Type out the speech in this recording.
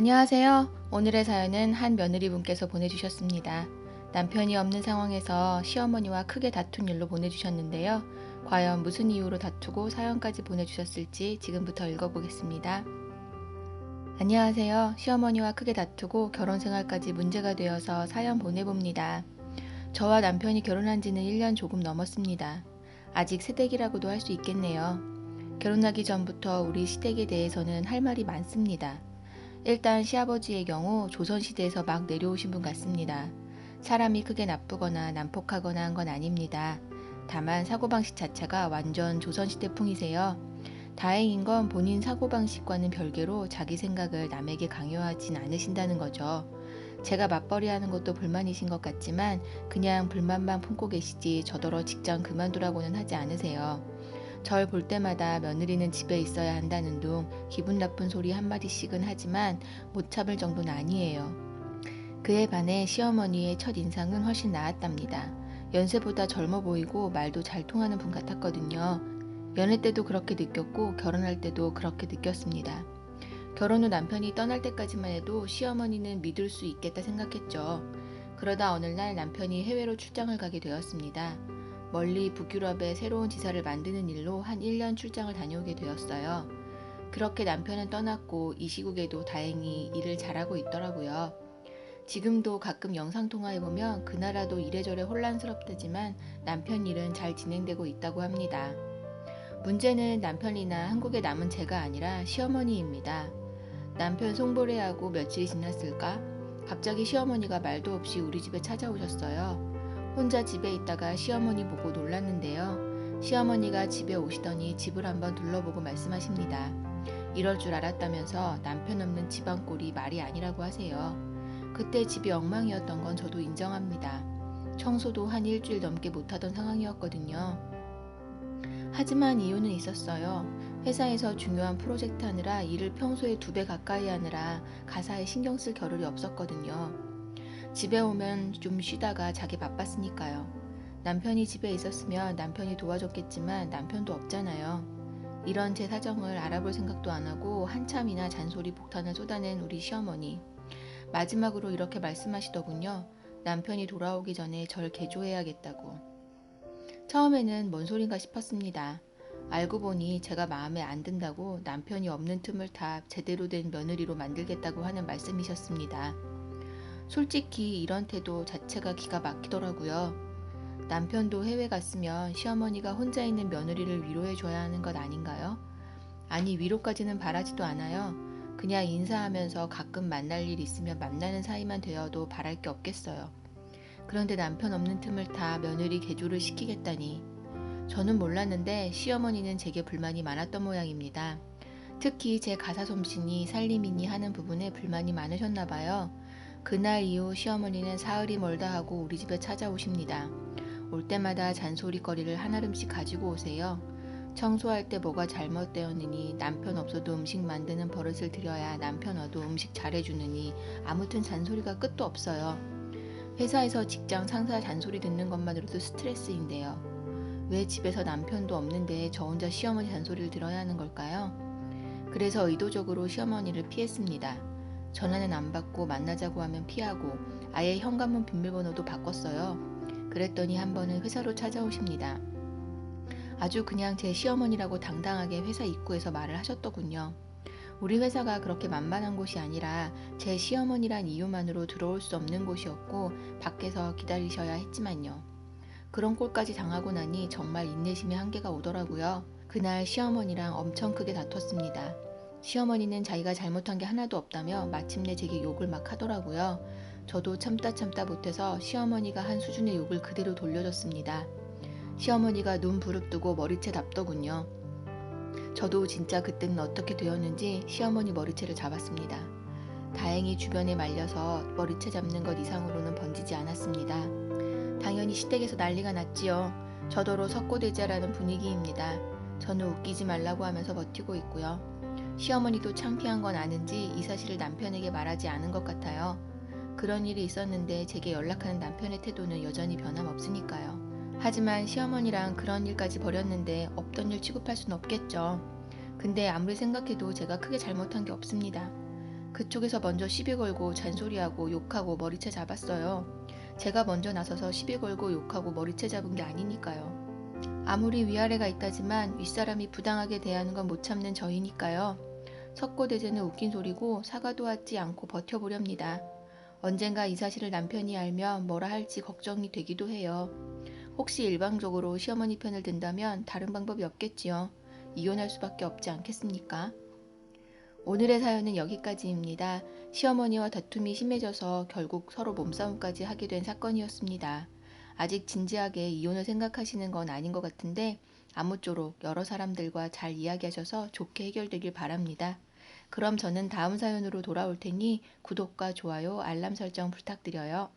안녕하세요. 오늘의 사연은 한 며느리분께서 보내주셨습니다. 남편이 없는 상황에서 시어머니와 크게 다툰 일로 보내주셨는데요. 과연 무슨 이유로 다투고 사연까지 보내주셨을지 지금부터 읽어보겠습니다. 안녕하세요. 시어머니와 크게 다투고 결혼 생활까지 문제가 되어서 사연 보내봅니다. 저와 남편이 결혼한 지는 1년 조금 넘었습니다. 아직 새댁이라고도 할 수 있겠네요. 결혼하기 전부터 우리 시댁에 대해서는 할 말이 많습니다. 일단 시아버지의 경우 조선시대에서 막 내려오신 분 같습니다. 사람이 크게 나쁘거나 난폭하거나 한 건 아닙니다. 다만 사고방식 자체가 완전 조선시대풍이세요. 다행인 건 본인 사고방식과는 별개로 자기 생각을 남에게 강요하진 않으신다는 거죠. 제가 맞벌이하는 것도 불만이신 것 같지만 그냥 불만만 품고 계시지 저더러 직장 그만두라고는 하지 않으세요. 절 볼 때마다 며느리는 집에 있어야 한다는 둥 기분 나쁜 소리 한마디씩은 하지만 못 참을 정도는 아니에요. 그에 반해 시어머니의 첫 인상은 훨씬 나았답니다. 연세보다 젊어 보이고 말도 잘 통하는 분 같았거든요. 연애 때도 그렇게 느꼈고 결혼할 때도 그렇게 느꼈습니다. 결혼 후 남편이 떠날 때까지만 해도 시어머니는 믿을 수 있겠다 생각했죠. 그러다 어느 날 남편이 해외로 출장을 가게 되었습니다. 멀리 북유럽에 새로운 지사를 만드는 일로 한 1년 출장을 다녀오게 되었어요. 그렇게 남편은 떠났고 이 시국에도 다행히 일을 잘하고 있더라고요. 지금도 가끔 영상통화해보면 그 나라도 이래저래 혼란스럽다지만 남편 일은 잘 진행되고 있다고 합니다. 문제는 남편이나 한국에 남은 제가 아니라 시어머니입니다. 남편 송보례하고 며칠이 지났을까? 갑자기 시어머니가 말도 없이 우리 집에 찾아오셨어요. 혼자 집에 있다가 시어머니 보고 놀랐는데요. 시어머니가 집에 오시더니 집을 한번 둘러보고 말씀하십니다. 이럴 줄 알았다면서 남편 없는 집안 꼴이 말이 아니라고 하세요. 그때 집이 엉망이었던 건 저도 인정합니다. 청소도 한 일주일 넘게 못하던 상황이었거든요. 하지만 이유는 있었어요. 회사에서 중요한 프로젝트 하느라 일을 평소에 2배 가까이 하느라 가사에 신경 쓸 겨를이 없었거든요. 집에 오면 좀 쉬다가 자기 바빴으니까요. 남편이 집에 있었으면 남편이 도와줬겠지만 남편도 없잖아요. 이런 제 사정을 알아볼 생각도 안 하고 한참이나 잔소리 폭탄을 쏟아낸 우리 시어머니. 마지막으로 이렇게 말씀하시더군요. 남편이 돌아오기 전에 절 개조해야겠다고. 처음에는 뭔 소린가 싶었습니다. 알고 보니 제가 마음에 안 든다고 남편이 없는 틈을 타 제대로 된 며느리로 만들겠다고 하는 말씀이셨습니다. 솔직히 이런 태도 자체가 기가 막히더라고요. 남편도 해외 갔으면 시어머니가 혼자 있는 며느리를 위로해줘야 하는 것 아닌가요? 아니, 위로까지는 바라지도 않아요. 그냥 인사하면서 가끔 만날 일 있으면 만나는 사이만 되어도 바랄 게 없겠어요. 그런데 남편 없는 틈을 타 며느리 개조를 시키겠다니. 저는 몰랐는데 시어머니는 제게 불만이 많았던 모양입니다. 특히 제 가사 솜씨니 살림이니 하는 부분에 불만이 많으셨나 봐요. 그날 이후 시어머니는 사흘이 멀다 하고 우리 집에 찾아오십니다. 올 때마다 잔소리거리를 한아름씩 가지고 오세요. 청소할 때 뭐가 잘못되었느니 남편 없어도 음식 만드는 버릇을 들여야 남편 와도 음식 잘해주느니 아무튼 잔소리가 끝도 없어요. 회사에서 직장 상사 잔소리 듣는 것만으로도 스트레스인데요. 왜 집에서 남편도 없는데 저 혼자 시어머니 잔소리를 들어야 하는 걸까요? 그래서 의도적으로 시어머니를 피했습니다. 전화는 안 받고 만나자고 하면 피하고 아예 현관문 비밀번호도 바꿨어요. 그랬더니 한 번은 회사로 찾아오십니다. 아주 그냥 제 시어머니라고 당당하게 회사 입구에서 말을 하셨더군요. 우리 회사가 그렇게 만만한 곳이 아니라 제 시어머니란 이유만으로 들어올 수 없는 곳이었고 밖에서 기다리셔야 했지만요. 그런 꼴까지 당하고 나니 정말 인내심의 한계가 오더라고요. 그날 시어머니랑 엄청 크게 다퉜습니다. 시어머니는 자기가 잘못한 게 하나도 없다며 마침내 제게 욕을 막 하더라고요. 저도 참다 못해서 시어머니가 한 수준의 욕을 그대로 돌려줬습니다. 시어머니가 눈 부릅뜨고 머리채 답더군요. 저도 진짜 그때는 어떻게 되었는지 시어머니 머리채를 잡았습니다. 다행히 주변에 말려서 머리채 잡는 것 이상으로는 번지지 않았습니다. 당연히 시댁에서 난리가 났지요. 저더러 석고대자라는 분위기입니다. 저는 웃기지 말라고 하면서 버티고 있고요. 시어머니도 창피한 건 아는지 이 사실을 남편에게 말하지 않은 것 같아요. 그런 일이 있었는데 제게 연락하는 남편의 태도는 여전히 변함없으니까요. 하지만 시어머니랑 그런 일까지 벌였는데 없던 일 취급할 순 없겠죠. 근데 아무리 생각해도 제가 크게 잘못한 게 없습니다. 그쪽에서 먼저 시비 걸고 잔소리하고 욕하고 머리채 잡았어요. 제가 먼저 나서서 시비 걸고 욕하고 머리채 잡은 게 아니니까요. 아무리 위아래가 있다지만 윗사람이 부당하게 대하는 건 못 참는 저희니까요. 석고대죄는 웃긴 소리고 사과도 하지 않고 버텨보렵니다. 언젠가 이 사실을 남편이 알면 뭐라 할지 걱정이 되기도 해요. 혹시 일방적으로 시어머니 편을 든다면 다른 방법이 없겠지요. 이혼할 수밖에 없지 않겠습니까? 오늘의 사연은 여기까지입니다. 시어머니와 다툼이 심해져서 결국 서로 몸싸움까지 하게 된 사건이었습니다. 아직 진지하게 이혼을 생각하시는 건 아닌 것 같은데 아무쪼록 여러 사람들과 잘 이야기하셔서 좋게 해결되길 바랍니다. 그럼 저는 다음 사연으로 돌아올 테니 구독과 좋아요, 알람 설정 부탁드려요.